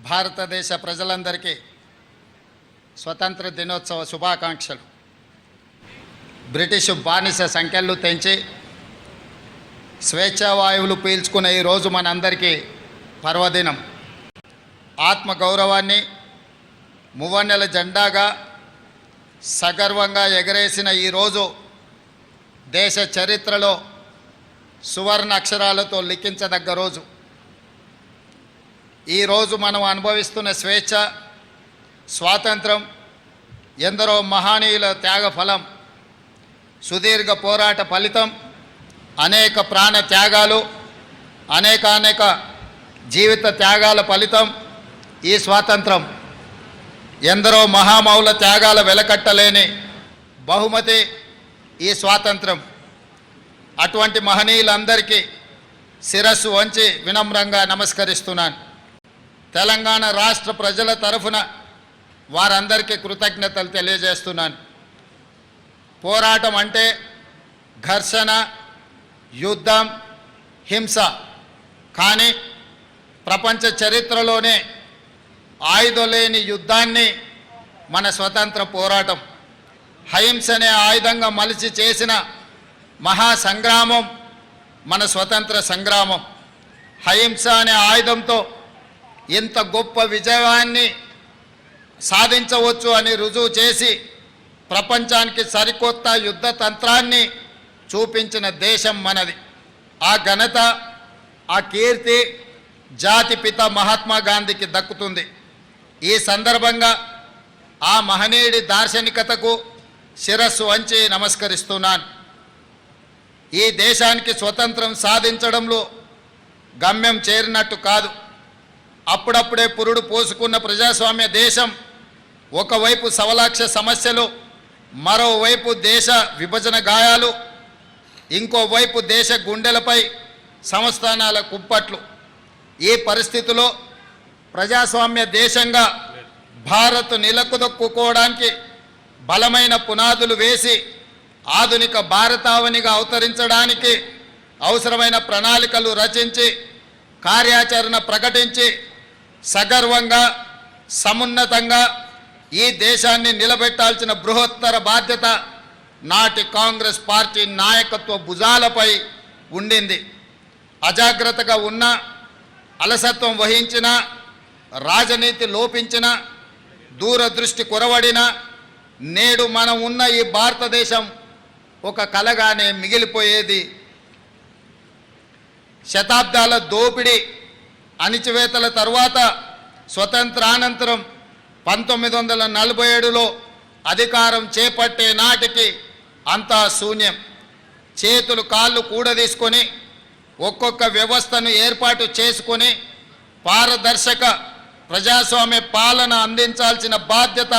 భారతదేశ ప్రజలందరికీ స్వతంత్ర దినోత్సవ శుభాకాంక్షలు. బ్రిటిష్ బానిస సంఖ్యలు తెంచి స్వేచ్ఛావాయువులు పీల్చుకునే ఈరోజు మనందరికీ పర్వదినం. ఆత్మగౌరవాన్ని మువ్వన్నెల జెండాగా సగర్వంగా ఎగరేసిన ఈరోజు దేశ చరిత్రలో సువర్ణ అక్షరాలతో లిఖించదగ్గ రోజు. ఈరోజు మనం అనుభవిస్తున్న స్వేచ్ఛ, స్వాతంత్రం ఎందరో మహనీయుల త్యాగ ఫలం, సుదీర్ఘ పోరాట ఫలితం, అనేక ప్రాణ త్యాగాలు, అనేక జీవిత త్యాగాల ఫలితం ఈ స్వాతంత్రం. ఎందరో మహామౌల త్యాగాల వెలకట్టలేని బహుమతి ఈ స్వాతంత్రం. అటువంటి మహనీయులందరికీ శిరస్సు వంచి వినమ్రంగా నమస్కరిస్తున్నాను. తెలంగాణ రాష్ట్ర ప్రజల తరఫున వారందరికీ కృతజ్ఞతలు తెలియజేస్తున్నాను. పోరాటం అంటే ఘర్షణ, యుద్ధం, హింస. కానీ ప్రపంచ చరిత్రలోనే ఆయుధం లేని యుద్ధాన్ని మన స్వతంత్ర పోరాటం, అహింసనే ఆయుధంగా మలిచి చేసిన మహాసంగ్రామం మన స్వతంత్ర సంగ్రామం. అహింస అనే ఆయుధంతో ఇంత గొప్ప విజయాన్ని సాధించవచ్చు అని రుజువు చేసి ప్రపంచానికి సరికొత్త యుద్ధ తంత్రాన్ని చూపించిన దేశం మనది. ఆ ఘనత, ఆ కీర్తి జాతిపిత మహాత్మా గాంధీకి దక్కుతుంది. ఈ సందర్భంగా ఆ మహనీయుడి దార్శనికతకు శిరస్సు వంచి నమస్కరిస్తున్నాను. ఈ దేశానికి స్వతంత్రం సాధించడంలో గమ్యం చేరినట్టు కాదు. అప్పుడప్పుడే పురుడు పోసుకున్న ప్రజాస్వామ్య దేశం ఒకవైపు సవలాక్ష సమస్యలు, మరోవైపు దేశ విభజన గాయాలు, ఇంకోవైపు దేశ గుండెలపై సంస్థానాల కుప్పట్లు. ఈ పరిస్థితిలో ప్రజాస్వామ్య దేశంగా భారత్ నిలకుదొక్కుకోవడానికి బలమైన పునాదులు వేసి ఆధునిక భారతావనిగా అవతరించడానికి అవసరమైన ప్రణాళికలు రచించి కార్యాచరణ ప్రకటించి సగర్వంగా, సమున్నతంగా ఈ దేశాన్ని నిలబెట్టాల్సిన బృహత్తర బాధ్యత నాటి కాంగ్రెస్ పార్టీ నాయకత్వ భుజాలపై ఉండింది. అజాగ్రత్తగా ఉన్న, అలసత్వం వహించిన, రాజనీతి లోపించిన, దూరదృష్టి కొరవడిన నేడు మనం ఉన్న ఈ భారతదేశం ఒక కలగానే మిగిలిపోయేది. శతాబ్దాల దోపిడీ, అణిచివేతల తరువాత స్వతంత్రానంతరం 1947లో అధికారం చేపట్టే నాటికి అంతా శూన్యం. చేతులు కాళ్ళు కూడదీసుకొని ఒక్కొక్క వ్యవస్థను ఏర్పాటు చేసుకొని పారదర్శక ప్రజాస్వామ్య పాలన అందించాల్సిన బాధ్యత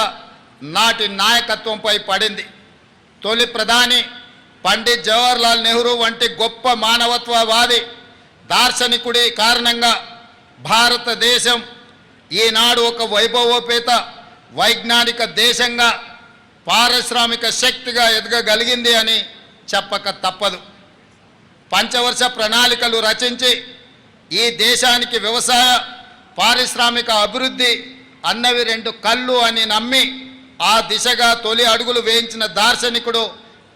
నాటి నాయకత్వంపై పడింది. తొలి ప్రధాని పండిత్ జవహర్లాల్ నెహ్రూ వంటి గొప్ప మానవత్వవాది దార్శనికుడి కారణంగా భారతదేశం ఈనాడు ఒక వైభవోపేత వైజ్ఞానిక దేశంగా, పారిశ్రామిక శక్తిగా ఎదగగలిగింది అని చెప్పక తప్పదు. పంచవర్ష ప్రణాళికలు రచించి ఈ దేశానికి వ్యవసాయ, పారిశ్రామిక అభివృద్ధి అన్నవి రెండు కళ్ళు అని నమ్మి ఆ దిశగా తొలి అడుగులు వేయించిన దార్శనికుడు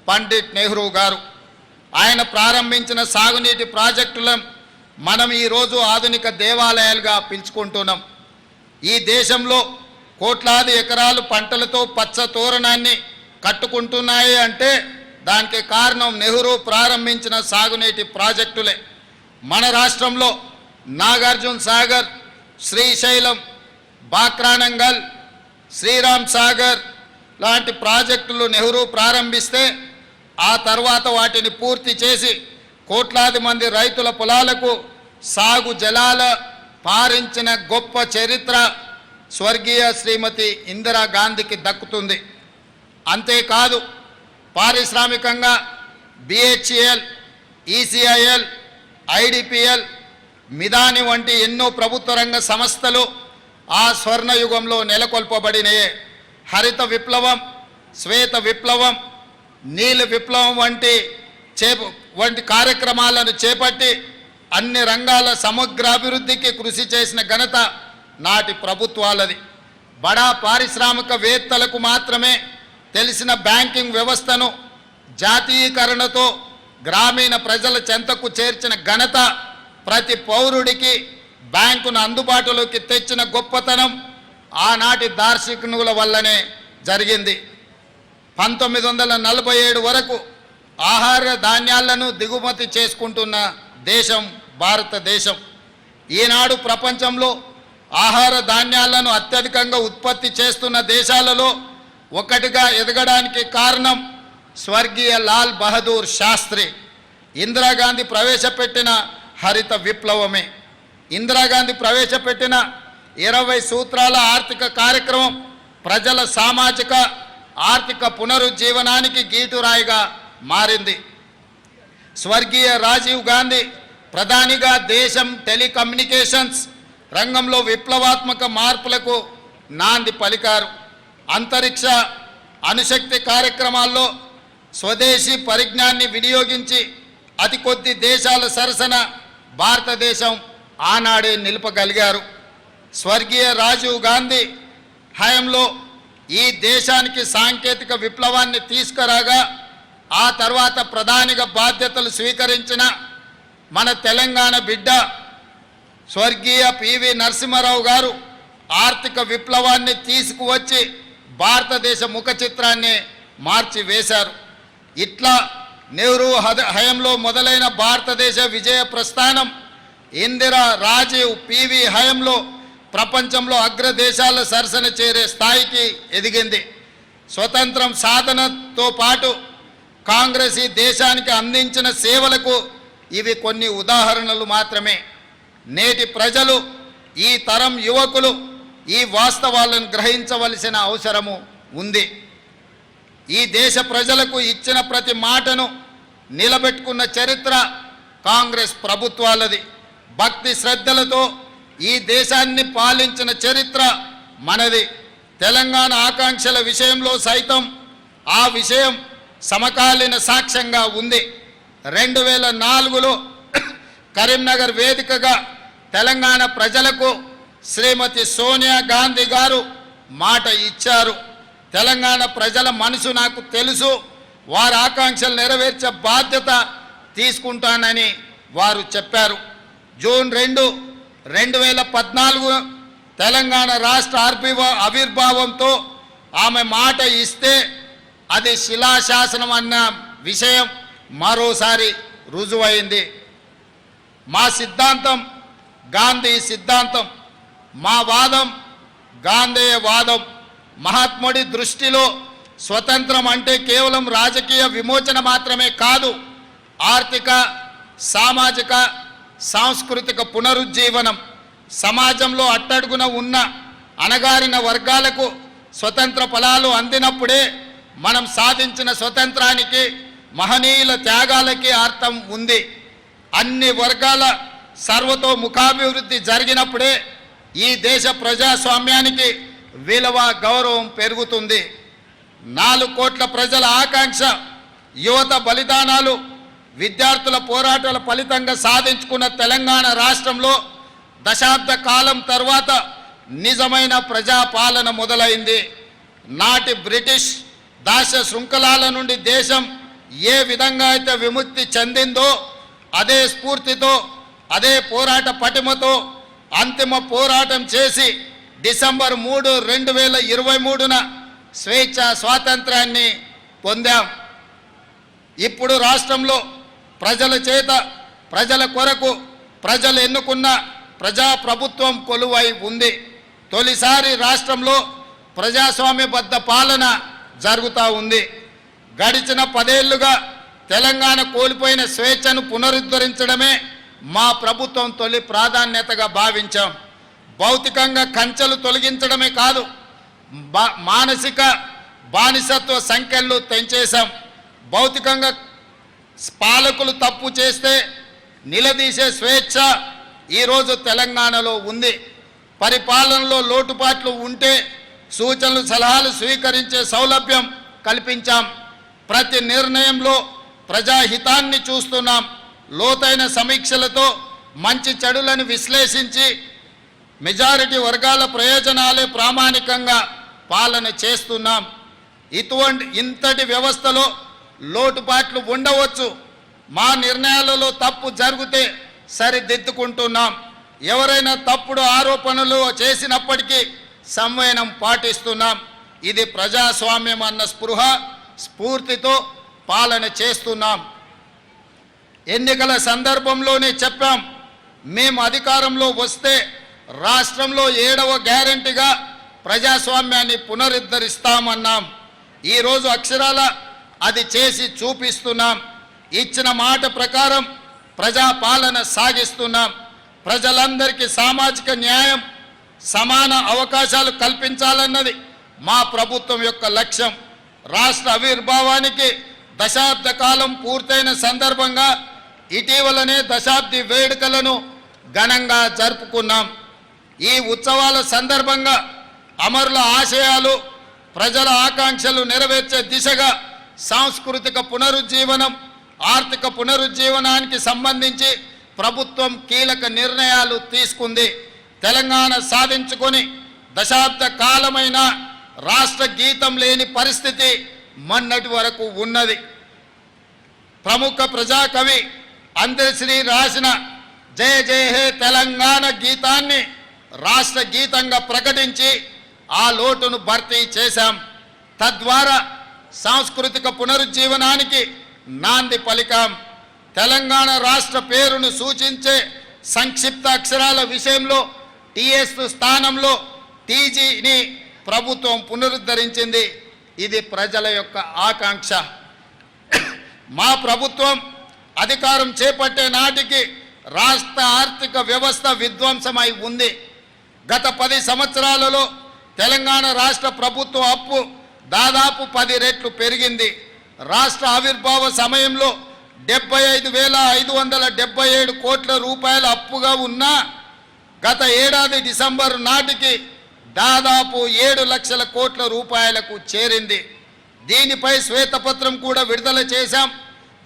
పండిట్ నెహ్రూ గారు. ఆయన ప్రారంభించిన సాగునీటి ప్రాజెక్టులను మనం ఈరోజు ఆధునిక దేవాలయాలుగా పిలుచుకుంటున్నాం. ఈ దేశంలో కోట్లాది ఎకరాలు పంటలతో పచ్చ తోరణాన్ని కట్టుకుంటున్నాయి అంటే దానికి కారణం నెహ్రూ ప్రారంభించిన సాగునీటి ప్రాజెక్టులే. మన రాష్ట్రంలో నాగార్జున సాగర్, శ్రీశైలం, బాక్రానంగల్, శ్రీరామ్ సాగర్ లాంటి ప్రాజెక్టులు నెహ్రూ ప్రారంభిస్తే ఆ తర్వాత వాటిని పూర్తి చేసి కోట్లాది మంది రైతుల పొలాలకు సాగు జలాల పారించిన గొప్ప చరిత్ర స్వర్గీయ శ్రీమతి ఇందిరాగాంధీకి దక్కుతుంది. అంతేకాదు పారిశ్రామికంగా బిహెచ్ఈఎల్, ఈసీఐఎల్, ఐడిపిఎల్, మిదాని వంటి ఎన్నో ప్రభుత్వ రంగ సంస్థలు ఆ స్వర్ణయుగంలో నెలకొల్పబడినయే. హరిత విప్లవం, శ్వేత విప్లవం, నీల విప్లవం వంటి కార్యక్రమాలను చేపట్టి అన్ని రంగాల సమగ్రాభివృద్ధికి కృషి చేసిన ఘనత నాటి ప్రభుత్వాలది. బడా పారిశ్రామికవేత్తలకు మాత్రమే తెలిసిన బ్యాంకింగ్ వ్యవస్థను జాతీయీకరణతో గ్రామీణ ప్రజల చెంతకు చేర్చిన ఘనత, ప్రతి పౌరుడికి బ్యాంకును అందుబాటులోకి తెచ్చిన గొప్పతనం ఆనాటి దార్శనికుల వల్లనే జరిగింది. 1947 వరకు ఆహార ధాన్యాలను దిగుమతి చేసుకుంటున్న దేశం భారతదేశం. ఈనాడు ప్రపంచంలో ఆహార ధాన్యాలను అత్యధికంగా ఉత్పత్తి చేస్తున్న దేశాలలో ఒకటిగా ఎదగడానికి కారణం స్వర్గీయ లాల్ బహదూర్ శాస్త్రి, ఇందిరాగాంధీ ప్రవేశపెట్టిన హరిత విప్లవమే. ఇందిరాగాంధీ ప్రవేశపెట్టిన 20 సూత్రాల ఆర్థిక కార్యక్రమం ప్రజల సామాజిక ఆర్థిక పునరుజ్జీవనానికి గీటురాయిగా మారింది. స్వర్గీయ రాజీవ్ గాంధీ ప్రధానిగా దేశం టెలికమ్యూనికేషన్స్ రంగంలో విప్లవాత్మక మార్పులకు నాంది పలికారు. అంతరిక్ష అణుశక్తి కార్యక్రమాల్లో స్వదేశీ పరిజ్ఞాన్ని వినియోగించి అతి కొద్ది దేశాల సరసన భారతదేశం ఆనాడే నిలపగలిగారు. స్వర్గీయ రాజీవ్ గాంధీ హయాంలో ఈ దేశానికి సాంకేతిక విప్లవాన్ని తీసుకురాగా ఆ తర్వాత ప్రధానిగా బాధ్యతలు స్వీకరించిన మన తెలంగాణ బిడ్డ స్వర్గీయ పివి నరసింహారావు గారు ఆర్థిక విప్లవాన్ని తీసుకువచ్చి భారతదేశ ముఖ చిత్రాన్ని మార్చివేశారు. ఇట్లా నెహ్రూ హయంలో మొదలైన భారతదేశ విజయ ప్రస్థానం ఇందిరా, రాజీవ్, పివి హయంలో ప్రపంచంలో అగ్రదేశాల సరసన చేరే స్థాయికి ఎదిగింది. స్వతంత్రం సాధనతో పాటు కాంగ్రెస్ ఈ దేశానికి అందించిన సేవలకు ఇవి కొన్ని ఉదాహరణలు మాత్రమే. నేటి ప్రజలు, ఈ తరం యువకులు ఈ వాస్తవాలను గ్రహించవలసిన అవసరము ఉంది. ఈ దేశ ప్రజలకు ఇచ్చిన ప్రతి మాటను నిలబెట్టుకున్న చరిత్ర కాంగ్రెస్ ప్రభుత్వాలది. భక్తి శ్రద్ధలతో ఈ దేశాన్ని పాలించిన చరిత్ర మనది. తెలంగాణ ఆకాంక్షల విషయంలో సైతం ఆ విషయం సమకాలీన సాక్ష్యంగా ఉంది. 2004లో కరీంనగర్ వేదికగా తెలంగాణ ప్రజలకు శ్రీమతి సోనియా గాంధీ గారు మాట ఇచ్చారు. తెలంగాణ ప్రజల మనసు నాకు తెలుసు, వారి ఆకాంక్షలు నెరవేర్చే బాధ్యత తీసుకుంటానని వారు చెప్పారు. జూన్ 2, 2014 తెలంగాణ రాష్ట్ర ఆవిర్భావంతో ఆమె మాట ఇస్తే అది శిలాశాసనం అన్న విషయం మరోసారి రుజువైంది. మా సిద్ధాంతం గాంధీ సిద్ధాంతం, మా వాదం గాంధేయ వాదం. మహాత్ముడి దృష్టిలో స్వతంత్రం అంటే కేవలం రాజకీయ విమోచన మాత్రమే కాదు, ఆర్థిక, సామాజిక, సాంస్కృతిక పునరుజ్జీవనం. సమాజంలో అట్టడుగున ఉన్న అణగారిన వర్గాలకు స్వతంత్ర ఫలాలు అందినప్పుడే మనం సాధించిన స్వతంత్రానికి, మహనీయుల త్యాగాలకి అర్థం ఉంది. అన్ని వర్గాల సర్వతోముఖాభివృద్ధి జరిగినప్పుడే ఈ దేశ ప్రజాస్వామ్యానికి విలువ, గౌరవం పెరుగుతుంది. 4 కోట్ల ప్రజల ఆకాంక్ష, యువత బలిదానాలు, విద్యార్థుల పోరాటాల ఫలితంగా సాధించుకున్న తెలంగాణ రాష్ట్రంలో దశాబ్ద కాలం తర్వాత నిజమైన ప్రజాపాలన మొదలైంది. నాటి బ్రిటిష్ దాస్య శృంఖలాల నుండి దేశం ఏ విధంగా అయితే విముక్తి చెందిందో అదే స్ఫూర్తితో, అదే పోరాట పటిమతో అంతిమ పోరాటం చేసి డిసెంబర్ 3, 2023న స్వేచ్ఛ స్వాతంత్రాన్ని పొందాం. ఇప్పుడు రాష్ట్రంలో ప్రజల చేత, ప్రజల కొరకు ప్రజలు ఎన్నుకున్న ప్రజాప్రభుత్వం కొలువై ఉంది. తొలిసారి రాష్ట్రంలో ప్రజాస్వామ్యబద్ధ పాలన జరుగుతూ ఉంది. గడిచిన 10 ఏళ్లుగా తెలంగాణ కోల్పోయిన స్వేచ్ఛను పునరుద్ధరించడమే మా ప్రభుత్వం తొలి ప్రాధాన్యతగా భావించాం. భౌతికంగా కంచెలు తొలగించడమే కాదు, మానసిక బానిసత్వ సంఖ్యలు తెంచేశాం. భౌతికంగా పాలకులు తప్పు చేస్తే నిలదీసే స్వేచ్ఛ ఈరోజు తెలంగాణలో ఉంది. పరిపాలనలో లోటుపాట్లు ఉంటే సూచనలు, సలహాలు స్వీకరించే సౌలభ్యం కల్పించాం. ప్రతి నిర్ణయంలో ప్రజాహితాన్ని చూస్తున్నాం. లోతైన సమీక్షలతో మంచి చెడులను విశ్లేషించి మెజారిటీ వర్గాల ప్రయోజనాలే ప్రామాణికంగా పాలన చేస్తున్నాం. ఇంతటి వ్యవస్థలో లోటుపాట్లు ఉండవచ్చు. మా నిర్ణయాలలో తప్పు జరిగితే సరిదిద్దుకుంటున్నాం. ఎవరైనా తప్పుడు ఆరోపణలు చేసినప్పటికీ సంవయనం పాటిస్తున్నాం. ఇది ప్రజాస్వామ్యం అన్న స్ఫూర్తితో పాలన చేస్తున్నాం. ఎన్నికల సందర్భంలోనే చెప్పాం, మేము అధికారంలో వస్తే రాష్ట్రంలో 7వ గ్యారెంటీగా ప్రజాస్వామ్యాన్ని పునరుద్ధరిస్తామన్నాం. ఈరోజు అక్షరాల అది చేసి చూపిస్తున్నాం. ఇచ్చిన మాట ప్రకారం ప్రజాపాలన సాగిస్తున్నాం. ప్రజలందరికీ సామాజిక న్యాయం, సమాన అవకాశాలు కల్పించాలన్నది మా ప్రభుత్వం యొక్క లక్ష్యం. రాష్ట్ర ఆవిర్భావానికి దశాబ్ద కాలం పూర్తయిన సందర్భంగా ఇటీవలనే దశాబ్ది వేడుకలను ఘనంగా జరుపుకున్నాం. ఈ ఉత్సవాల సందర్భంగా అమరుల ఆశయాలు, ప్రజల ఆకాంక్షలు నెరవేర్చే దిశగా సాంస్కృతిక పునరుజ్జీవనం, ఆర్థిక పునరుజ్జీవనానికి సంబంధించి ప్రభుత్వం కీలక నిర్ణయాలు తీసుకుంది. తెలంగాణ సాధించుకొని దశాబ్ద కాలమైన రాష్ట్ర గీతం లేని పరిస్థితి మొన్నటి వరకు ఉన్నది. ప్రముఖ ప్రజాకవి అందశ్రీ రాసిన జయ జయ హే తెలంగాణ గీతాన్ని రాష్ట్ర గీతంగా ప్రకటించి ఆ లోటును భర్తీ చేశాం. తద్వారా సాంస్కృతిక పునరుజ్జీవనానికి నాంది పలికాం. తెలంగాణ రాష్ట్ర పేరును సూచించే సంక్షిప్త అక్షరాల విషయంలో టీఎస్ స్థానంలో టీజీని ప్రభుత్వం పునరుద్ధరించింది. ఇది ప్రజల యొక్క ఆకాంక్ష. మా ప్రభుత్వం అధికారం చేపట్టే నాటికి రాష్ట్ర ఆర్థిక వ్యవస్థ విధ్వంసమై ఉంది. గత 10 సంవత్సరాలలో తెలంగాణ రాష్ట్ర ప్రభుత్వ అప్పు దాదాపు 10 రెట్లు పెరిగింది. రాష్ట్ర ఆవిర్భావ సమయంలో 75,577 కోట్ల రూపాయల అప్పుగా ఉన్నా గత ఏడాది డిసెంబర్ నాటికి దాదాపు 7 లక్షల కోట్ల రూపాయలకు చేరింది. దీనిపై శ్వేతపత్రం కూడా విడుదల చేశాం.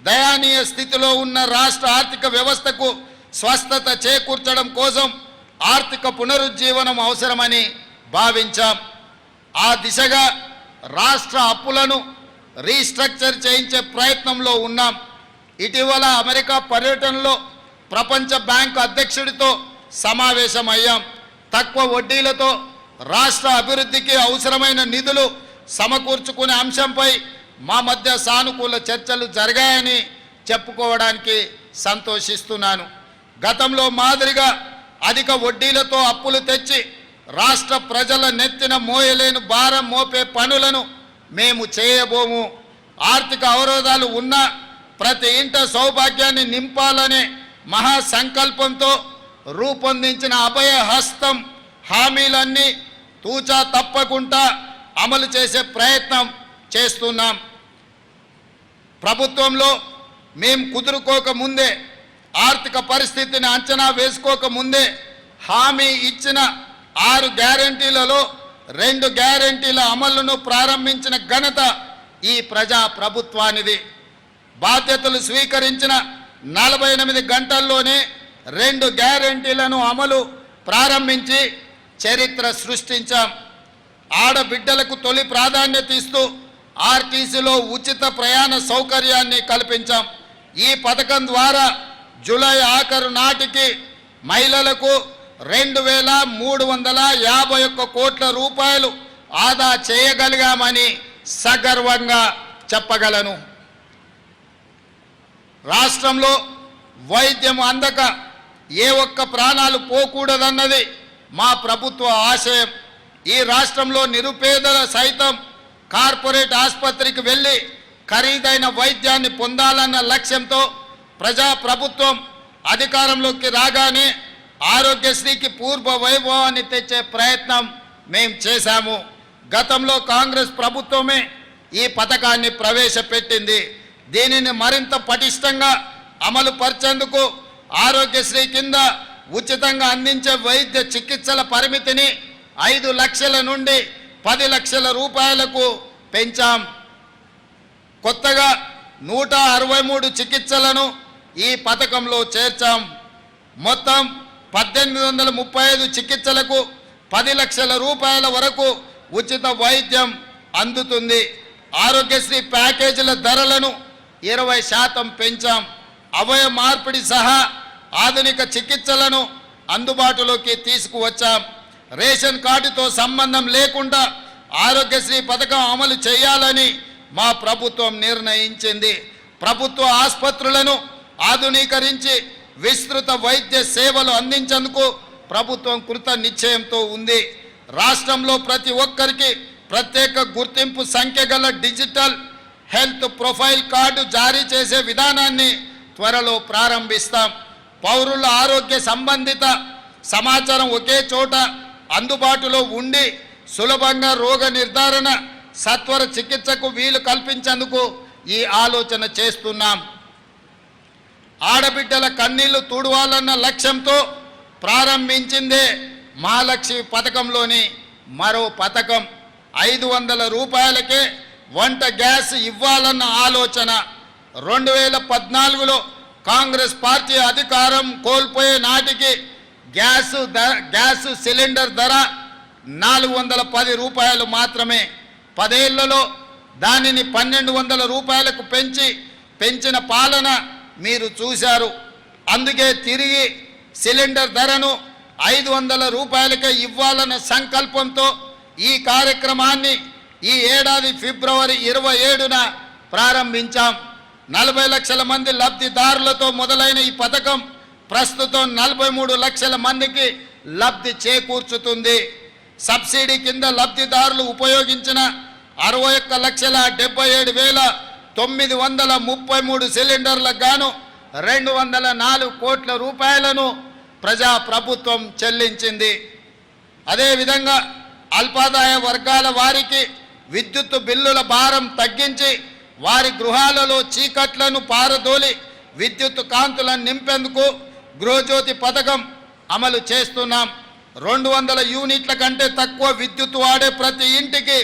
దయానీయ స్థితిలో ఉన్న రాష్ట్ర ఆర్థిక వ్యవస్థకు స్వస్థత చేకూర్చడం కోసం ఆర్థిక పునరుజ్జీవనం అవసరమని భావించాం. ఆ దిశగా రాష్ట్ర అప్పులను రీస్ట్రక్చర్ చేయించే ప్రయత్నంలో ఉన్నాం. ఇటీవల అమెరికా పర్యటనలో ప్రపంచ బ్యాంకు అధ్యక్షుడితో సమావేశమయ్యాం. తక్కువ వడ్డీలతో రాష్ట్ర అభివృద్ధికి అవసరమైన నిధులు సమకూర్చుకునే అంశంపై మా మధ్య సానుకూల చర్చలు జరిగాయని చెప్పుకోవడానికి సంతోషిస్తున్నాను. గతంలో మాదిరిగా అధిక వడ్డీలతో అప్పులు తెచ్చి రాష్ట్ర ప్రజల నెత్తిన మోయలేని భారం మోపే పనులను మేము చేయబోము. ఆర్థిక అవరోధాలు ఉన్నా ప్రతి ఇంట సౌభాగ్యాన్ని నింపాలనే మహాసంకల్పంతో రూపొందించిన అభయ హస్తం హామీలన్నీ తూచా తప్పకుండా అమలు చేసే ప్రయత్నం చేస్తున్నాం. ప్రభుత్వంలో మేము కుదురుకోక ముందే, ఆర్థిక పరిస్థితిని అంచనా వేసుకోక ముందే హామీ ఇచ్చిన 6 గ్యారెంటీలలో 2 గ్యారెంటీల అమలును ప్రారంభించిన ఘనత ఈ ప్రజా ప్రభుత్వానిది. బాధ్యతలు స్వీకరించిన 48 గంటల్లోనే 2 గ్యారెంటీలను అమలు ప్రారంభించి చరిత్ర సృష్టించాం. ఆడబిడ్డలకు తొలి ప్రాధాన్యత ఇస్తూ ఆర్టీసీలో ఉచిత ప్రయాణ సౌకర్యాన్ని కల్పించాం. ఈ పథకం ద్వారా జూలై ఆఖరు నాటికి మహిళలకు 2,351 కోట్ల రూపాయలు ఆదా చేయగలిగామని సగర్వంగా చెప్పగలను. రాష్ట్రంలో వైద్యం అందక ఏ ఒక్క ప్రాణాలు పోకూడదన్నది మా ప్రభుత్వ ఆశయం. ఈ రాష్ట్రంలో నిరుపేదల సైతం కార్పొరేట్ ఆసుపత్రికి వెళ్ళి ఖరీదైన వైద్యాన్ని పొందాలన్న లక్ష్యంతో ప్రజా ప్రభుత్వం అధికారంలోకి రాగానే ఆరోగ్యశ్రీకి పూర్వ వైభవాన్ని తెచ్చే ప్రయత్నం మేము చేశాము. గతంలో కాంగ్రెస్ ప్రభుత్వమే ఈ పథకాన్ని ప్రవేశపెట్టింది. దీనిని మరింత పటిష్టంగా అమలు పరిచేందుకు ఆరోగ్యశ్రీ కింద ఉచితంగా అందించే వైద్య చికిత్సల పరిమితిని 5 లక్షల నుండి 10 లక్షల రూపాయలకు పెంచాం. కొత్తగా 163 చికిత్సలను ఈ పథకంలో చేర్చాం. మొత్తం 1835 చికిత్సలకు 10 లక్షల రూపాయల వరకు ఉచిత వైద్యం అందుతుంది. ఆరోగ్యశ్రీ ప్యాకేజీల ధరలను 20% పెంచాం. అవయవ మార్పిడి సహా ఆధునిక చికిత్సలను అందుబాటులోకి తీసుకువచ్చాం. రేషన్ కార్డుతో సంబంధం లేకుండా ఆరోగ్యశ్రీ పథకం అమలు చేయాలని మా ప్రభుత్వం నిర్ణయించింది. ప్రభుత్వ ఆసుపత్రులను ఆధునీకరించి విస్తృత వైద్య సేవలు అందించేందుకు ప్రభుత్వం కృత నిశ్చయంతో ఉంది. రాష్ట్రంలో ప్రతి ఒక్కరికి ప్రత్యేక గుర్తింపు సంఖ్య గల డిజిటల్ హెల్త్ ప్రొఫైల్ కార్డు జారీ చేసే విధానాన్ని త్వరలో ప్రారంభిస్తాం. పౌరుల ఆరోగ్య సంబంధిత సమాచారం ఒకే చోట అందుబాటులో ఉండి సులభంగా రోగ నిర్ధారణ సత్వర చికిత్సకు వీలు కల్పించేందుకు ఈ ఆలోచన చేస్తున్నాం. ఆడబిడ్డల కన్నీళ్లు తుడవాలన్న లక్ష్యంతో ప్రారంభించిందే మహాలక్ష్మి పథకంలోని మరో పథకం. 500 రూపాయలకే వంట గ్యాస్ ఇవ్వాలన్న ఆలోచన. 2014లో కాంగ్రెస్ పార్టీ అధికారం కోల్పోయే నాటికి గ్యాస్ సిలిండర్ ధర 410 రూపాయలు మాత్రమే. 10 ఏళ్లలో దానిని 1200 రూపాయలకు పెంచిన పాలన మీరు చూశారు. అందుకే తిరిగి సిలిండర్ ధరను 500 రూపాయలకే ఇవ్వాలన్న సంకల్పంతో ఈ కార్యక్రమాన్ని ఈ ఏడాది ఫిబ్రవరి 27న ప్రారంభించాం. 40 లక్షల మంది లబ్ధిదారులతో మొదలైన ఈ పథకం ప్రస్తుతం 43 లక్షల మందికి లబ్ధి చేకూర్చుతుంది. సబ్సిడీ కింద లబ్ధిదారులు ఉపయోగించిన 61,77,933 సిలిండర్లకు గాను 204 కోట్ల రూపాయలను ప్రజా ప్రభుత్వం చెల్లించింది. అదేవిధంగా అల్పాదాయ వర్గాల వారికి విద్యుత్ బిల్లుల భారం తగ్గించి వారి గృహాలలో చీకట్లను పారదోలి విద్యుత్ కాంతులను నింపేందుకు గృహజ్యోతి పథకం అమలు చేస్తున్నాం. 200 యూనిట్ల కంటే తక్కువ విద్యుత్ వాడే ప్రతి ఇంటికి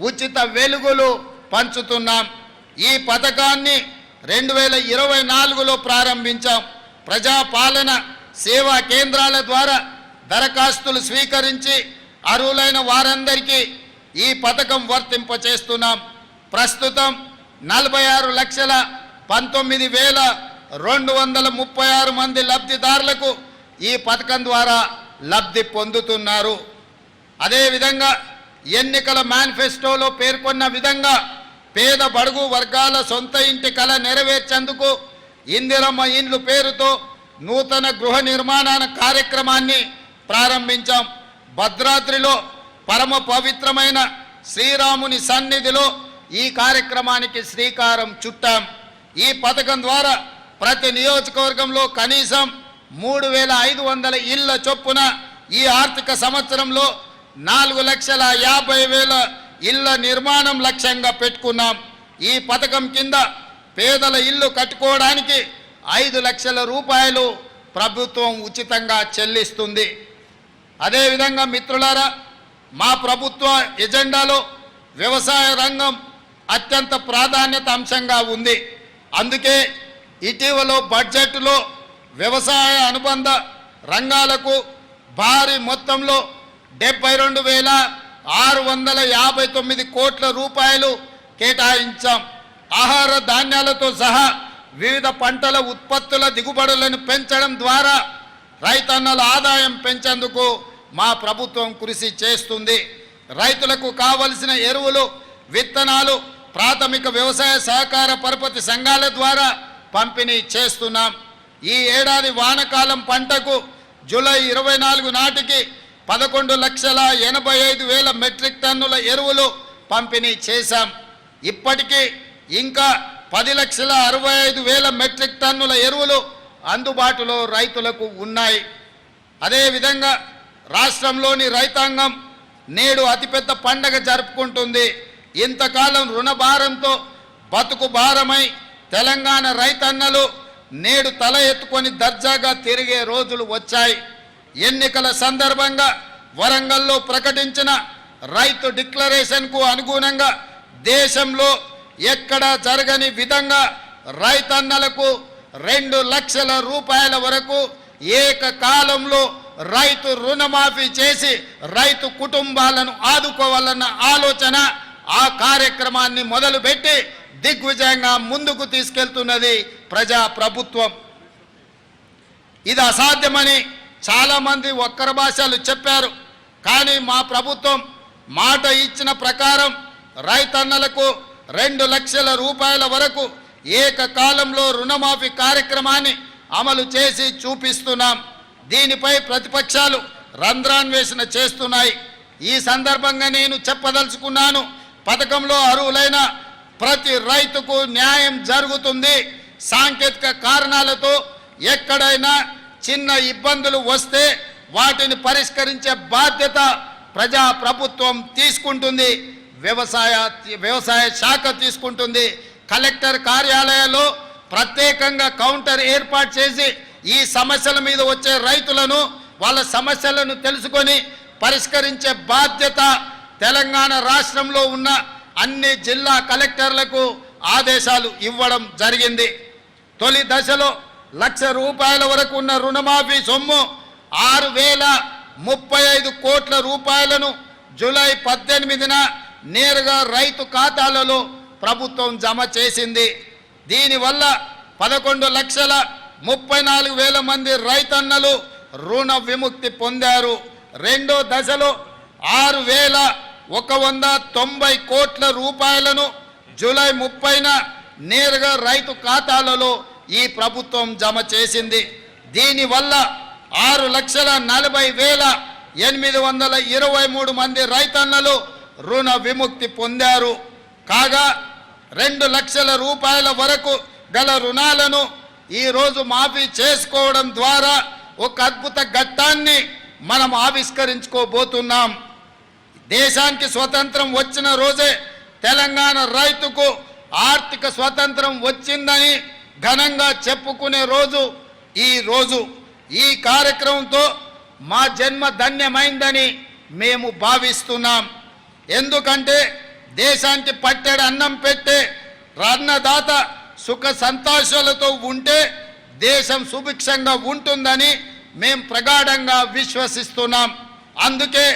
ఉచిత వెలుగులు పంచుతున్నాం. ఈ పథకాన్ని 2024లో ప్రారంభించాం. ప్రజాపాలన సేవా కేంద్రాల ద్వారా దరఖాస్తులు స్వీకరించి అర్హులైన వారందరికీ ఈ పథకం వర్తింపచేస్తున్నాం. ప్రస్తుతం 46,19,236 మంది లబ్ధిదారులకు ఈ పథకం ద్వారా లబ్ధి పొందుతున్నారు. అదేవిధంగా ఎన్నికల మేనిఫెస్టోలో పేర్కొన్న విధంగా పేద బడుగు వర్గాల సొంత ఇంటి కల నెరవేర్చేందుకు ఇందిరమ్మ ఇండ్లు పేరుతో నూతన గృహ నిర్మాణ కార్యక్రమాన్ని ప్రారంభించాం. భద్రాద్రిలో పరమ పవిత్రమైన శ్రీరాముని సన్నిధిలో ఈ కార్యక్రమానికి శ్రీకారం చుట్టాం. ఈ పథకం ద్వారా ప్రతి నియోజకవర్గంలో కనీసం 3,500 ఇళ్ల చొప్పున ఈ ఆర్థిక సంవత్సరంలో 4,50,000 ఇళ్ల నిర్మాణం లక్ష్యంగా పెట్టుకున్నాం. ఈ పథకం కింద పేదల ఇల్లు కట్టుకోవడానికి 5 లక్షల రూపాయలు ప్రభుత్వం ఉచితంగా చెల్లిస్తుంది. అదేవిధంగా మిత్రులారా, మా ప్రభుత్వ ఎజెండాలో వ్యవసాయ రంగం అత్యంత ప్రాధాన్యత అంశంగా ఉంది. అందుకే ఇటీవల బడ్జెట్లో వ్యవసాయ అనుబంధ రంగాలకు భారీ మొత్తంలో 72,659 కోట్ల రూపాయలు కేటాయించాం. ఆహార ధాన్యాలతో సహా వివిధ పంటల ఉత్పత్తుల దిగుబడులను పెంచడం ద్వారా రైతన్నల ఆదాయం పెంచేందుకు మా ప్రభుత్వం కృషి చేస్తుంది. రైతులకు కావలసిన ఎరువులు, విత్తనాలు ప్రాథమిక వ్యవసాయ సహకార పరపతి సంఘాల ద్వారా పంపిణీ చేస్తున్నాం. ఈ ఏడాది వానాకాలం పంటకు జూలై 24 నాటికి 11,85,000 మెట్రిక్ టన్నుల ఎరువులు పంపిణీ చేశాం. ఇప్పటికీ ఇంకా 10,65,000 మెట్రిక్ టన్నుల ఎరువులు అందుబాటులో రైతులకు ఉన్నాయి. అదేవిధంగా రాష్ట్రంలోని రైతాంగం నేడు అతిపెద్ద పండగ జరుపుకుంటుంది. ఇంతకాలం రుణభారంతో బతుకు భారమై తెలంగాణ రైతన్నలు నేడు తల ఎత్తుకొని దర్జాగా తిరిగే రోజులు వచ్చాయి. ఎన్నికల సందర్భంగా వరంగల్లో ప్రకటించిన రైతు డిక్లరేషన్కు అనుగుణంగా దేశంలో ఎక్కడా జరగని విధంగా రైతన్నలకు 2 లక్షల రూపాయల వరకు ఏకకాలంలో రైతు రుణమాఫీ చేసి రైతు కుటుంబాలను ఆదుకోవాలన్న ఆలోచన ఆ కార్యక్రమాన్ని మొదలుపెట్టి దిగ్విజయంగా ముందుకు తీసుకెళ్తున్నది ప్రజా ప్రభుత్వం. ఇది అసాధ్యమని చాలామంది వక్ర భాషలు చెప్పారు. కానీ మా ప్రభుత్వం మాట ఇచ్చిన ప్రకారం రైతన్నలకు 2 లక్షల రూపాయల వరకు ఏకకాలంలో రుణమాఫీ కార్యక్రమాన్ని అమలు చేసి చూపిస్తున్నాం. దీనిపై ప్రతిపక్షాలు రంధ్రాన్వేషణ చేస్తున్నాయి. ఈ సందర్భంగా నేను చెప్పదలుచుకున్నాను, పథకంలో అర్హులైన ప్రతి రైతుకు న్యాయం జరుగుతుంది. సాంకేతిక కారణాలతో ఎక్కడైనా చిన్న ఇబ్బందులు వస్తే వాటిని పరిష్కరించే బాధ్యత ప్రజా ప్రభుత్వం తీసుకుంటుంది, వ్యవసాయ శాఖ తీసుకుంటుంది. కలెక్టర్ కార్యాలయాల్లో ప్రత్యేకంగా కౌంటర్ ఏర్పాటు చేసి ఈ సమస్యల మీద వచ్చే రైతులను వాళ్ళ సమస్యలను తెలుసుకొని పరిష్కరించే బాధ్యత తెలంగాణ రాష్ట్రంలో ఉన్న అన్ని జిల్లా కలెక్టర్లకు ఆదేశాలు ఇవ్వడం జరిగింది. తొలి దశలో 1 లక్ష రూపాయల వరకు ఉన్న రుణమాఫీ సొమ్ము 6,035 కోట్ల రూపాయలను జూలై 18న నేరుగా రైతు ఖాతాలలో ప్రభుత్వం జమ చేసింది. దీనివల్ల 11,34,000 మంది రైతన్నలు రుణ విముక్తి పొందారు. రెండో దశలో 6,190 కోట్ల రూపాయలను జూలై 30న నేరుగా రైతు ఖాతాలలో ఈ ప్రభుత్వం జమ చేసింది. దీనివల్ల 6,40,823 మంది రైతన్నలు రుణ విముక్తి పొందారు. కాగా 2 లక్షల రూపాయల వరకు గల రుణాలను ఈరోజు మాఫీ చేసుకోవడం ద్వారా ఒక అద్భుత ఘట్టాన్ని మనం ఆవిష్కరించుకోబోతున్నాం. దేశానికి స్వతంత్రం వచ్చిన రోజే తెలంగాణ రైతుకు ఆర్థిక స్వతంత్రం వచ్చిందని ఘనంగా చెప్పుకునే రోజు ఈ రోజు. ఈ కార్యక్రమంతో మా జన్మ ధన్యమైందని మేము భావిస్తున్నాం. ఎందుకంటే దేశానికి పట్టెడు అన్నం పెట్టే అన్నదాత సుఖ సంతోషాలతో ఉంటే దేశం సుభిక్షంగా ఉంటుందని మేము ప్రగాఢంగా విశ్వసిస్తున్నాం. అందుకే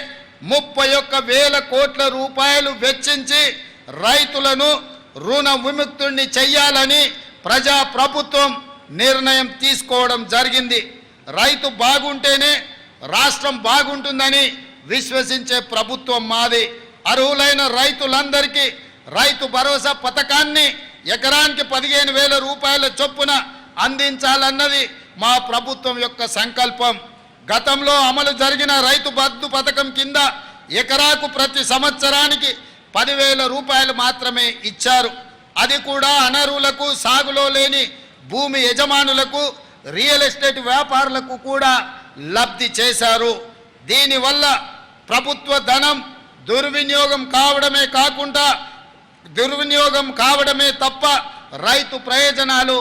31,000 కోట్ల రూపాయలు వెచ్చించి రైతులను రుణ విముక్తుల్ని చెయ్యాలని ప్రజా ప్రభుత్వం నిర్ణయం తీసుకోవడం జరిగింది. రైతు బాగుంటేనే రాష్ట్రం బాగుంటుందని విశ్వసించే ప్రభుత్వం మాది. అర్హులైన రైతులందరికీ రైతు భరోసా పథకాన్ని ఎకరానికి 15,000 రూపాయల చొప్పున అందించాలన్నది మా ప్రభుత్వం యొక్క సంకల్పం. గతంలో అమలు జరిగిన రైతు బంధు పథకం కింద ఎకరాకు ప్రతి సంవత్సరానికి 10,000 రూపాయలు మాత్రమే ఇచ్చారు. అది కూడా అనర్హులకు, సాగులో లేని భూమి యజమానులకు, రియల్ ఎస్టేట్ వ్యాపారులకు కూడా లబ్ధి చేశారు. దీనివల్ల ప్రభుత్వ ధనం దుర్వినియోగం కావడమే తప్ప రైతు ప్రయోజనాలు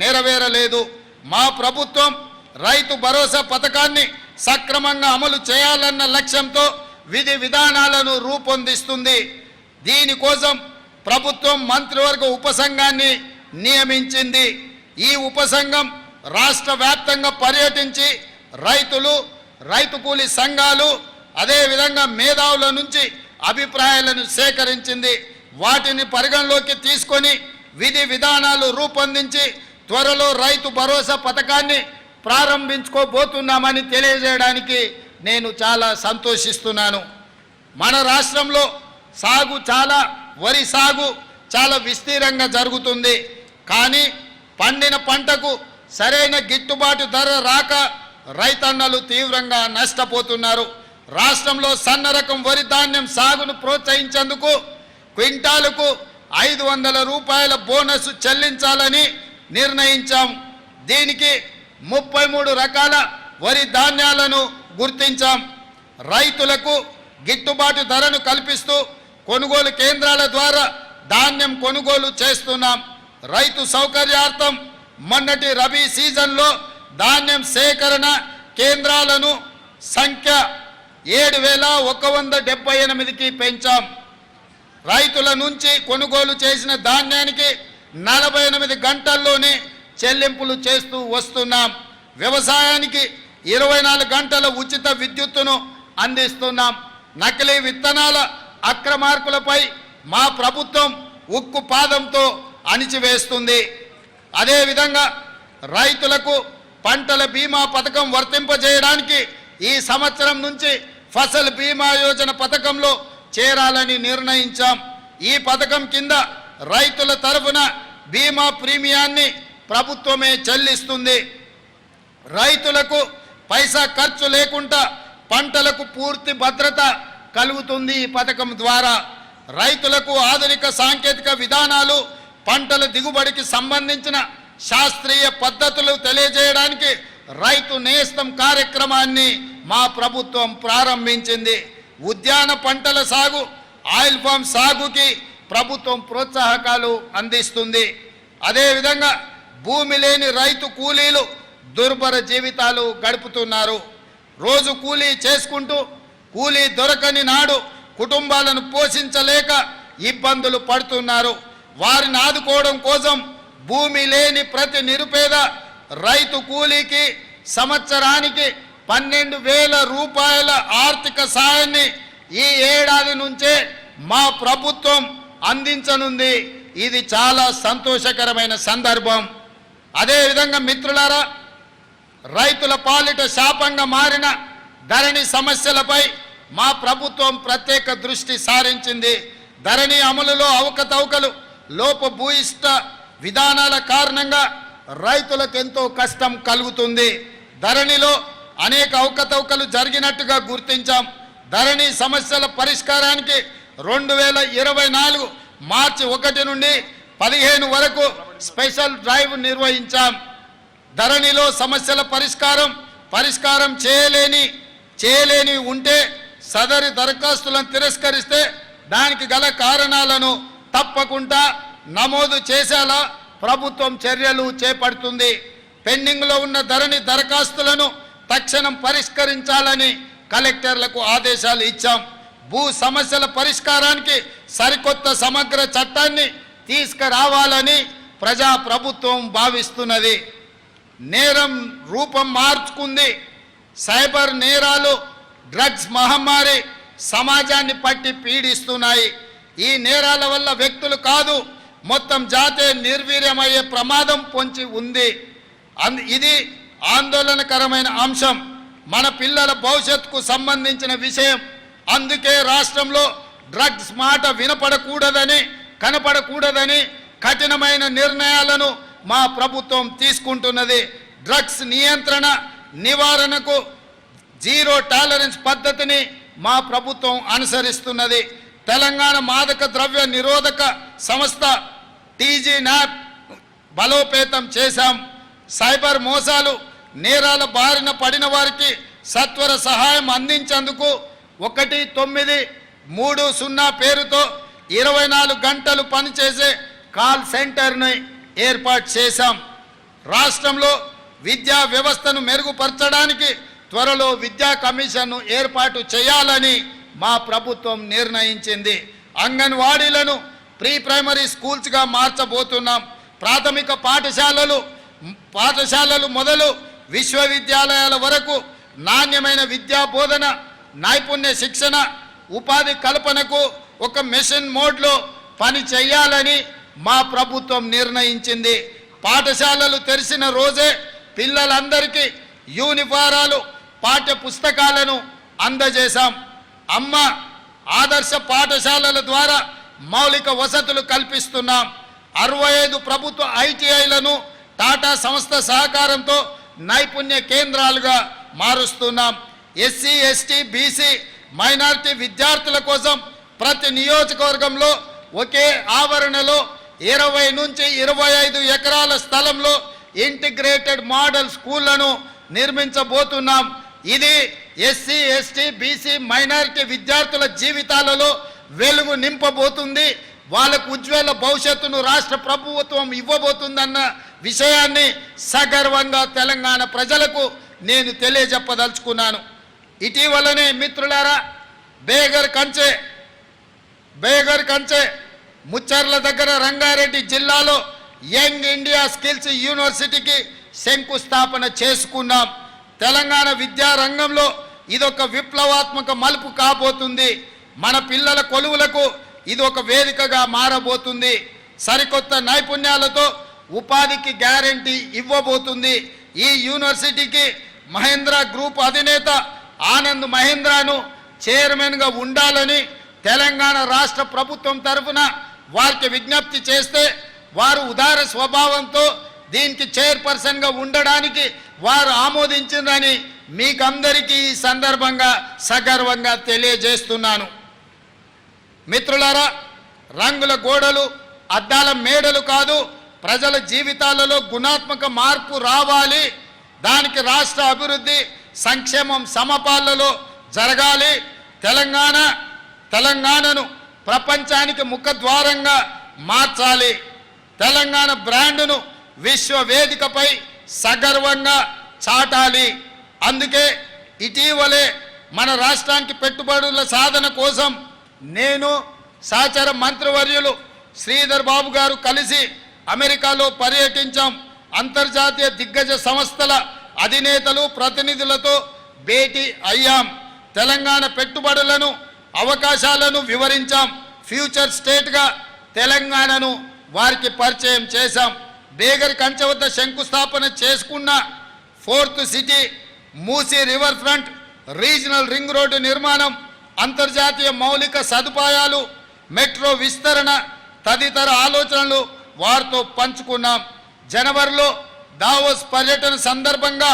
నెరవేరలేదు. మా ప్రభుత్వం రైతు భరోసా పథకాన్ని సక్రమంగా అమలు చేయాలన్న లక్ష్యంతో విధి విధానాలను రూపొందిస్తుంది. దీనికోసం ప్రభుత్వం మంత్రివర్గ ఉపసంఘాన్ని నియమించింది. ఈ ఉపసంఘం రాష్ట్ర వ్యాప్తంగా పర్యటించి రైతులు, రైతు కూలీ సంఘాలు, అదేవిధంగా మేధావుల నుంచి అభిప్రాయాలను సేకరించింది. వాటిని పరిగణలోకి తీసుకొని విధి విధానాలు రూపొందించి త్వరలో రైతు భరోసా పథకాన్ని ప్రారంభించుకోబోతున్నామని తెలియజేయడానికి నేను చాలా సంతోషిస్తున్నాను. మన రాష్ట్రంలో వరి సాగు చాలా విస్తీర్ణంగా జరుగుతుంది. కానీ పండిన పంటకు సరైన గిట్టుబాటు ధర రాక రైతన్నలు తీవ్రంగా నష్టపోతున్నారు. రాష్ట్రంలో సన్న రకం వరి ధాన్యం సాగును ప్రోత్సహించేందుకు క్వింటాలుకు 500 రూపాయల బోనస్ చెల్లించాలని నిర్ణయించాం. దీనికి 33 రకాల వరి ధాన్యాలను గుర్తించాం. రైతులకు గిట్టుబాటు ధరను కల్పిస్తూ కొనుగోలు కేంద్రాల ద్వారా ధాన్యం కొనుగోలు చేస్తున్నాం. రైతు సౌకర్యార్థం మొన్నటి రబీ సీజన్లో ధాన్యం సేకరణ కేంద్రాలను సంఖ్య 7,178కి పెంచాం. రైతుల నుంచి కొనుగోలు చేసిన ధాన్యానికి 48 గంటల్లోనే చెల్లింపులు చేస్తూ వస్తున్నాం. వ్యవసాయానికి 24 గంటల ఉచిత విద్యుత్తును అందిస్తున్నాం. నకిలీ విత్తనాల అక్రమార్కులపై మా ప్రభుత్వం ఉక్కు పాదంతో అణిచివేస్తుంది. అదేవిధంగా రైతులకు పంటల బీమా పథకం వర్తింపజేయడానికి ఈ సంవత్సరం నుంచి ఫసల్ బీమా యోజన పథకంలో చేరాలని నిర్ణయించాం. ఈ పథకం కింద రైతుల తరఫున బీమా ప్రీమియాన్ని ప్రభుత్వమే చెల్లిస్తుంది. రైతులకు పైసా ఖర్చు లేకుండా పంటలకు పూర్తి భద్రత కలుగుతుంది. ఈ పథకం ద్వారా రైతులకు ఆధునిక సాంకేతిక విధానాలు, పంటల దిగుబడికి సంబంధించిన శాస్త్రీయ పద్ధతులు తెలియజేయడానికి రైతు నేస్తం కార్యక్రమాన్ని మా ప్రభుత్వం ప్రారంభించింది. ఉద్యాన పంటల సాగు, ఆయిల్ పామ్ సాగుకి ప్రభుత్వం ప్రోత్సాహకాలు అందిస్తుంది. అదేవిధంగా భూమి లేని రైతు కూలీలు దుర్భర జీవితాలు గడుపుతున్నారు. రోజు కూలీ చేసుకుంటూ కూలీ దొరకని నాడు కుటుంబాలను పోషించలేక ఇబ్బందులు పడుతున్నారు. వారిని ఆదుకోవడం కోసం భూమి లేని ప్రతి నిరుపేద రైతు కూలీకి సంవత్సరానికి 12,000 రూపాయల ఆర్థిక సాయాన్ని ఈ ఏడాది నుంచే మా ప్రభుత్వం అందించనుంది. ఇది చాలా సంతోషకరమైన సందర్భం. అదేవిధంగా మిత్రులారా, రైతుల పాలిట శాపంగా మారిన ధరణి సమస్యలపై మా ప్రభుత్వం ప్రత్యేక దృష్టి సారించింది. ధరణి అమలులో అవకతవకలు, లోపభూయిష్ట విధానాల కారణంగా రైతులకు ఎంతో కష్టం కలుగుతుంది. ధరణిలో అనేక అవకతవకలు జరిగినట్టుగా గుర్తించాం. ధరణి సమస్యల పరిష్కారానికి 2024 మార్చి 1 నుండి 15 వరకు స్పెషల్ డ్రైవ్ నిర్వహించాం. ధరణిలో సమస్యల పరిష్కారం చేయలేని ఉంటే సదరి దరఖాస్తులను తిరస్కరిస్తే దానికి గల కారణాలను తప్పకుండా నమోదు చేసేలా ప్రభుత్వం చర్యలు చేపడుతుంది. పెండింగ్లో ఉన్న ధరణి దరఖాస్తులను తక్షణం పరిష్కరించాలని కలెక్టర్లకు ఆదేశాలు ఇచ్చాం. భూ సమస్యల పరిష్కారానికి సరికొత్త సమగ్ర చట్టాన్ని తీసుకురావాలని ప్రభుత్వం భావిస్తున్నది. నేరం రూపం మార్చుకుంది. సైబర్ నేరాలు, డ్రగ్స్ మహమ్మారి సమాజాన్ని పట్టి పీడిస్తున్నాయి. ఈ నేరాల వల్ల వ్యక్తులు కాదు, మొత్తం జాతే నిర్వీర్యమయ్యే ప్రమాదం పొంచి ఉంది. ఇది ఆందోళనకరమైన అంశం. మన పిల్లల భవిష్యత్తుకు సంబంధించిన విషయం. అందుకే రాష్ట్రంలో డ్రగ్స్ మాట కనపడకూడదని కఠినమైన నిర్ణయాలను మా ప్రభుత్వం తీసుకుంటున్నది. డ్రగ్స్ నివారణకు జీరో టాలరెన్స్ పద్ధతిని మా ప్రభుత్వం అనుసరిస్తున్నది. తెలంగాణ మాదక ద్రవ్య నిరోధక సంస్థ టీజీ న్యాప్ బలోపేతం చేశాం. సైబర్ మోసాలు, నేరాల బారిన పడిన వారికి సత్వర సహాయం అందించేందుకు 1930 పేరుతో 24 గంటలు పనిచేసే కాల్ సెంటర్ని ఏర్పాటు చేశాం. రాష్ట్రంలో విద్యా వ్యవస్థను మెరుగుపరచడానికి త్వరలో విద్యా కమిషన్ను ఏర్పాటు చేయాలని మా ప్రభుత్వం నిర్ణయించింది. అంగన్వాడీలను ప్రీ ప్రైమరీ స్కూల్స్గా మార్చబోతున్నాం. ప్రాథమిక పాఠశాలలు మొదలు విశ్వవిద్యాలయాల వరకు నాణ్యమైన విద్యా బోధన, నైపుణ్య శిక్షణ, ఉపాధి కల్పనకు ఒక మిషన్ మోడ్లో పని చేయాలని మా ప్రభుత్వం నిర్ణయించింది. పాఠశాలలు తెరిచిన రోజే పిల్లలందరికీ యూనిఫారాలు, పాఠ్య పుస్తకాలను అందజేశాం. అమ్మ ఆదర్శ పాఠశాలల ద్వారా మౌలిక వసతులు కల్పిస్తున్నాం. 65 ప్రభుత్వ ఐటీఐలను టాటా సంస్థ సహకారంతో నైపుణ్య కేంద్రాలుగా మారుస్తున్నాం. ఎస్సీ, ఎస్టీ, బీసీ, మైనారిటీ విద్యార్థుల కోసం ప్రతి నియోజకవర్గంలో ఒకే ఆవరణలో 20 నుంచి 25 ఎకరాల స్థలంలో ఇంటిగ్రేటెడ్ మోడల్ స్కూళ్లను నిర్మించబోతున్నాం. ఇది ఎస్సీ, ఎస్టీ, బీసీ, మైనారిటీ విద్యార్థుల జీవితాలలో వెలుగు నింపబోతుంది. వాళ్ళకు ఉజ్వల భవిష్యత్తును రాష్ట్ర ప్రభుత్వం ఇవ్వబోతుందన్న విషయాన్ని సగర్వంగా తెలంగాణ ప్రజలకు నేను తెలియజెప్పదలుచుకున్నాను. ఇటీవలనే మిత్రులారా, బేగర్ కంచె ముచ్చర్ల దగ్గర రంగారెడ్డి జిల్లాలో యంగ్ ఇండియా స్కిల్స్ యూనివర్సిటీకి శంకుస్థాపన చేసుకున్నాం. తెలంగాణ విద్యా రంగంలో ఇదొక విప్లవాత్మక మలుపు కాబోతుంది. మన పిల్లల కొలువులకు ఇది ఒక వేదికగా మారబోతుంది. సరికొత్త నైపుణ్యాలతో ఉపాధికి గ్యారెంటీ ఇవ్వబోతుంది. ఈ యూనివర్సిటీకి మహేంద్ర గ్రూప్ అధినేత ఆనంద్ మహేంద్రను చైర్మన్గా ఉండాలని తెలంగాణ రాష్ట్ర ప్రభుత్వం తరఫున వారికి విజ్ఞప్తి చేస్తే వారు ఉదార స్వభావంతో దీనికి చైర్పర్సన్గా ఉండడానికి వారు ఆమోదించిందని మీకందరికీ ఈ సందర్భంగా సగర్వంగా తెలియజేస్తున్నాను. మిత్రులారా, రంగుల గోడలు అద్దాల మేడలు కాదు, ప్రజల జీవితాలలో గుణాత్మక మార్పు రావాలి. దానికి రాష్ట్ర అభివృద్ధి సంక్షేమం సమపాలలో జరగాలి. తెలంగాణను ప్రపంచానికి ముఖద్వారంగా మార్చాలి. తెలంగాణ బ్రాండును విశ్వవేదికపై సగర్వంగా చాటాలి. అందుకే ఇటీవలే మన రాష్ట్రానికి పెట్టుబడుల సాధన కోసం నేను సహచర మంత్రివర్యులు శ్రీధర్ బాబు గారు కలిసి అమెరికాలో పర్యటించాం. అంతర్జాతీయ దిగ్గజ సంస్థల అధినేతలు ప్రతినిధులతో భేటీ అయ్యాం. తెలంగాణ పెట్టుబడులను అవకాశాలను వివరించాం. ఫ్యూచర్ స్టేట్గా తెలంగాణను వారికి పరిచయం చేశాం. బేగర్ కంచె వద్ద శంకుస్థాపన చేసుకున్న 4th city, Musi river front, regional ring road నిర్మాణం, అంతర్జాతీయ మౌలిక సదుపాయాలు, మెట్రో విస్తరణ తదితర ఆలోచనలు వారితో పంచుకున్నాం. జనవరిలో దావోస్ పర్యటన సందర్భంగా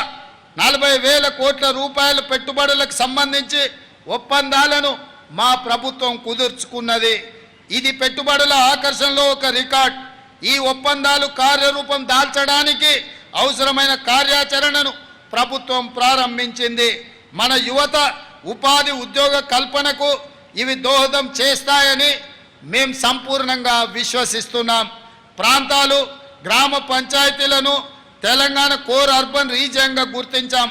40,000 కోట్ల రూపాయల పెట్టుబడులకు సంబంధించి ఒప్పందాలను మా ప్రభుత్వం కుదుర్చుకున్నది. ఇది పెట్టుబడుల ఆకర్షణలో ఒక రికార్డ్. ఈ ఒప్పందాలు కార్యరూపం దాల్చడానికి అవసరమైన కార్యాచరణను ప్రభుత్వం ప్రారంభించింది. మన యువత ఉపాధి ఉద్యోగ కల్పనకు ఇవి దోహదం చేస్తాయని మేము సంపూర్ణంగా విశ్వసిస్తున్నాం. ప్రాంతాలు, గ్రామ పంచాయతీలను తెలంగాణ కోర్ అర్బన్ రీజియన్గా గుర్తించాం.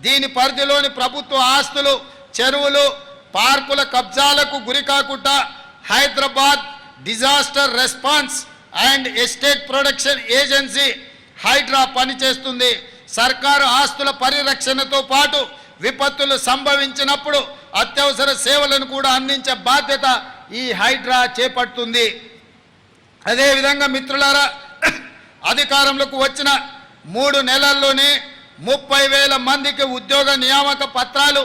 దీని పరిధిలోని ప్రభుత్వ ఆస్తులు, చెరువులు, పార్కుల కబ్జాలకు గురికాకుండా Hyderabad disaster response and estate protection agency HYDRAA పనిచేస్తుంది. సర్కారు ఆస్తుల పరిరక్షణతో పాటు విపత్తులు సంభవించినప్పుడు అత్యవసర సేవలను కూడా అందించే బాధ్యత ఈ హైడ్రా చేపడుతుంది. అదేవిధంగా మిత్రులారా, అధికారంలోకి వచ్చిన 3 నెలల్లోనే 30,000 మందికి ఉద్యోగ నియామక పత్రాలు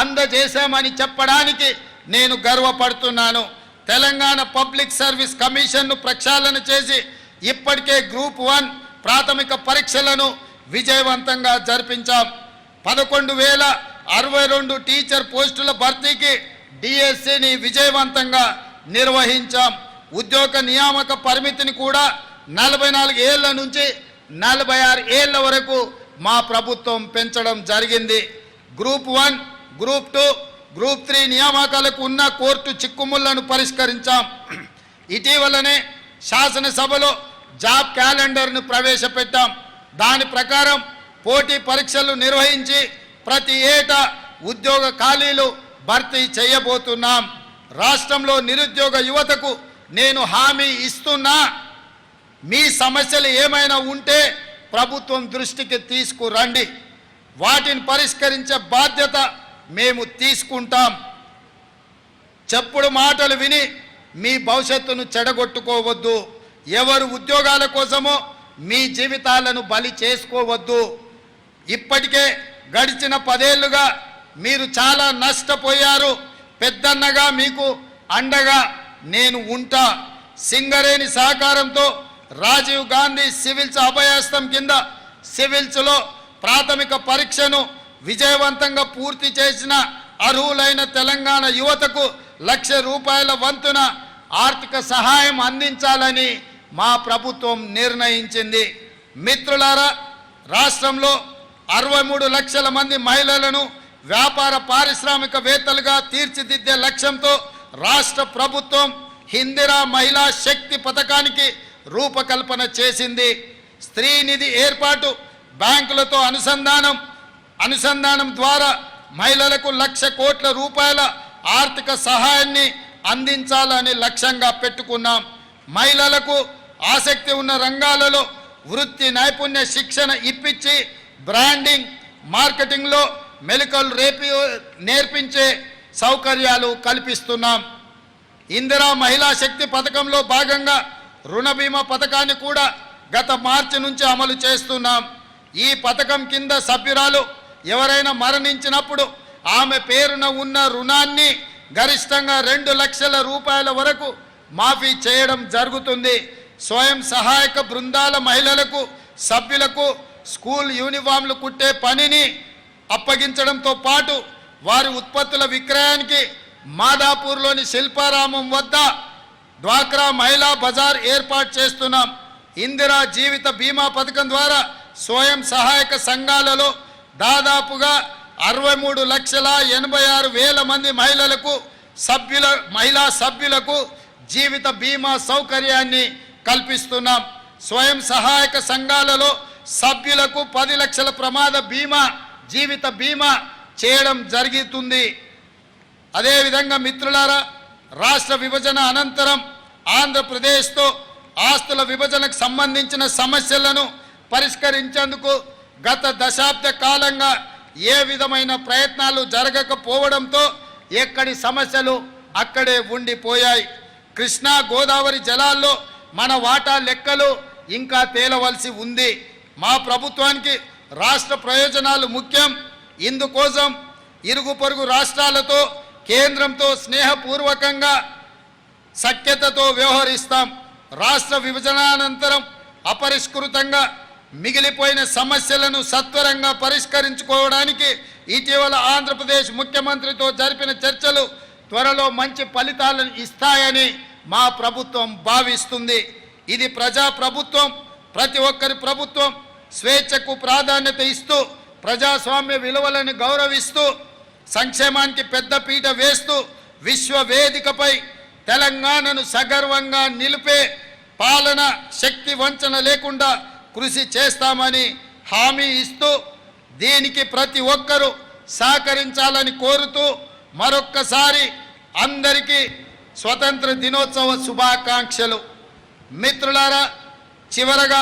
అందజేశామని చెప్పడానికి నేను గర్వపడుతున్నాను. తెలంగాణ పబ్లిక్ సర్వీస్ కమిషన్ను ప్రక్షాళన చేసి ఇప్పటికే గ్రూప్ 1 ప్రాథమిక పరీక్షలను విజయవంతంగా జరిపించాం. 11,062 టీచర్ పోస్టుల భర్తీకి డిఎస్సిని విజయవంతంగా నిర్వహించాం. ఉద్యోగ నియామక పరిమితిని కూడా 44 ఏళ్ల నుంచి 46 ఏళ్ల వరకు మా ప్రభుత్వం పెంచడం జరిగింది. గ్రూప్ 1, గ్రూప్ 2, గ్రూప్ 3 నియామకాలకు ఉన్న కోర్టు చిక్కుముళ్లను పరిష్కరించాం. ఇటీవలనే శాసనసభలో జాబ్ క్యాలెండర్ను ప్రవేశపెట్టాం. దాని ప్రకారం పోటీ పరీక్షలు నిర్వహించి ప్రతి ఏటా ఉద్యోగ ఖాళీలు భర్తీ చేయబోతున్నాం. రాష్ట్రంలో నిరుద్యోగ యువతకు నేను హామీ ఇస్తున్నా, మీ సమస్యలు ఏమైనా ఉంటే ప్రభుత్వం దృష్టికి తీసుకురండి. వాటిని పరిష్కరించే బాధ్యత మేము తీసుకుంటాం. చెప్పుడు మాటలు విని మీ భవిష్యత్తును చెడగొట్టుకోవద్దు. ఎవరు ఉద్యోగాల కోసమో మీ జీవితాలను బలి చేసుకోవద్దు. ఇప్పటికే గడిచిన 10 ఏళ్లుగా మీరు చాలా నష్టపోయారు. పెద్దన్నగా మీకు అండగా నేను ఉంటా. సింగరేణి సహకారంతో రాజీవ్ గాంధీ సివిల్స్ అభయహస్తం కింద సివిల్స్లో ప్రాథమిక పరీక్షను విజయవంతంగా పూర్తి చేసిన అర్హులైన తెలంగాణ యువతకు ₹1,00,000 వంతున ఆర్థిక సహాయం అందించాలని మా ప్రభుత్వం నిర్ణయించింది. మిత్రులారా, రాష్ట్రంలో 63 లక్షల మంది మహిళలను వ్యాపార పారిశ్రామికవేత్తలుగా తీర్చిదిద్దే లక్ష్యంతో రాష్ట్ర ప్రభుత్వం ఇందిరా మహిళా శక్తి పథకానికి రూపకల్పన చేసింది. స్త్రీ నిధి ఏర్పాటు, బ్యాంకులతో అనుసంధానం ద్వారా మహిళలకు ₹1,00,000 కోట్ల ఆర్థిక సహాయాన్ని అందించాలని లక్ష్యంగా పెట్టుకున్నాం. మహిళలకు ఆసక్తి ఉన్న రంగాలలో వృత్తి నైపుణ్య శిక్షణ ఇప్పించి బ్రాండింగ్ మార్కెటింగ్లో మెలకువలు నేర్పించే సౌకర్యాలు కల్పిస్తున్నాం. ఇందిరా మహిళా శక్తి పథకంలో భాగంగా రుణ బీమా పథకాన్ని కూడా గత మార్చి నుంచి అమలు చేస్తున్నాం. ఈ పథకం కింద సభ్యురాలు ఎవరైనా మరణించినప్పుడు ఆమె పేరున ఉన్న రుణాన్ని గరిష్టంగా 2 లక్షల రూపాయల వరకు మాఫీ చేయడం జరుగుతుంది. స్వయం సహాయక బృందాల మహిళలకు సభ్యులకు స్కూల్ యూనిఫామ్లు కుట్టే పనిని అప్పగించడంతో పాటు వారి ఉత్పత్తుల విక్రయానికి మాదాపూర్లోని శిల్పారామం వద్ద డ్వాక్రా మహిళా బజార్ ఏర్పాటు చేస్తున్నాం. ఇందిరా జీవిత బీమా పథకం ద్వారా స్వయం సహాయక సంఘాలలో దాదాపుగా 63,86,000 మంది మహిళా సభ్యులకు జీవిత బీమా సౌకర్యాన్ని కల్పిస్తున్నాం. స్వయం సహాయక సంఘాలలో సభ్యులకు 10 లక్షల ప్రమాద బీమా జీవిత బీమా చేయడం జరుగుతుంది. అదేవిధంగా మిత్రులారా, రాష్ట్ర విభజన అనంతరం ఆంధ్రప్రదేశ్తో ఆస్తుల విభజనకు సంబంధించిన సమస్యలను పరిష్కరించేందుకు గత దశాబ్ద కాలంగా ఏ విధమైన ప్రయత్నాలు జరగకపోవడంతో ఎక్కడి సమస్యలు అక్కడే ఉండిపోయాయి. కృష్ణా గోదావరి జలాల్లో మన వాటా లెక్కలు ఇంకా తేలవలసి ఉంది. మా ప్రభుత్వానికి రాష్ట్ర ప్రయోజనాలు ముఖ్యం. ఇందుకోసం ఇరుగు పొరుగు రాష్ట్రాలతో కేంద్రంతో స్నేహపూర్వకంగా సఖ్యతతో వ్యవహరిస్తాం. రాష్ట్ర విభజనానంతరం అపరిష్కృతంగా మిగిలిపోయిన సమస్యలను సత్వరంగా పరిష్కరించుకోవడానికి ఇటీవల ఆంధ్రప్రదేశ్ ముఖ్యమంత్రితో జరిపిన చర్చలు త్వరలో మంచి ఫలితాలను ఇస్తాయని మా ప్రభుత్వం భావిస్తుంది. ఇది ప్రజా ప్రభుత్వం, ప్రతి ఒక్కరి ప్రభుత్వం. స్వేచ్ఛకు ప్రాధాన్యత ఇస్తూ ప్రజాస్వామ్య విలువలను గౌరవిస్తూ సంక్షేమానికి పెద్దపీట వేస్తూ విశ్వ వేదికపై తెలంగాణను సగర్వంగా నిలిపే పాలన శక్తి వంచన లేకుండా కృషి చేస్తామని హామీ ఇస్తూ దీనికి ప్రతి ఒక్కరూ సహకరించాలని కోరుతూ మరొక్కసారి అందరికీ స్వతంత్ర దినోత్సవ శుభాకాంక్షలు. మిత్రులారా, చివరగా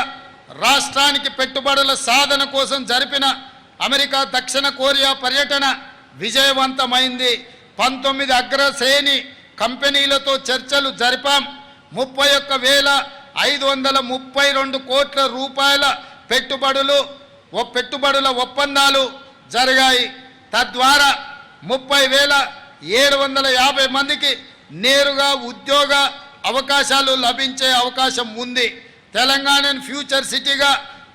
రాష్ట్రానికి పెట్టుబడుల సాధన కోసం జరిపిన అమెరికా దక్షిణ కొరియా పర్యటన విజయవంతమైంది. 19 అగ్రశ్రేణి కంపెనీలతో చర్చలు జరిపాం. 31,532 కోట్ల రూపాయల పెట్టుబడుల ఒప్పందాలు జరిగాయి. తద్వారా 30,750 మందికి నేరుగా ఉద్యోగ అవకాశాలు లభించే అవకాశం ఉంది. తెలంగాణను ఫ్యూచర్ సిటీగా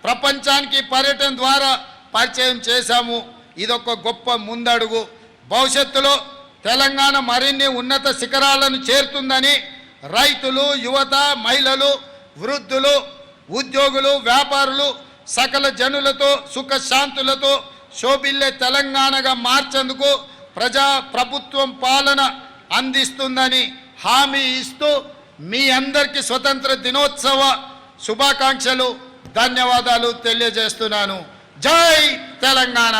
ప్రపంచానికి పర్యటన ద్వారా పరిచయం చేశాము. ఇదొక గొప్ప ముందడుగు. భవిష్యత్తులో తెలంగాణ మరిన్ని ఉన్నత శిఖరాలను చేరుతుందని రైతులు, యువత, మహిళలు, వృద్ధులు, ఉద్యోగులు, వ్యాపారులు సకల జనులతో సుఖశాంతులతో శోభిల్లే తెలంగాణగా మార్చేందుకు ప్రభుత్వం పాలన అందిస్తుందని హామీ ఇస్తూ మీ అందరికీ స్వతంత్ర దినోత్సవ శుభాకాంక్షలు, ధన్యవాదాలు తెలియజేస్తున్నాను. జై తెలంగాణ.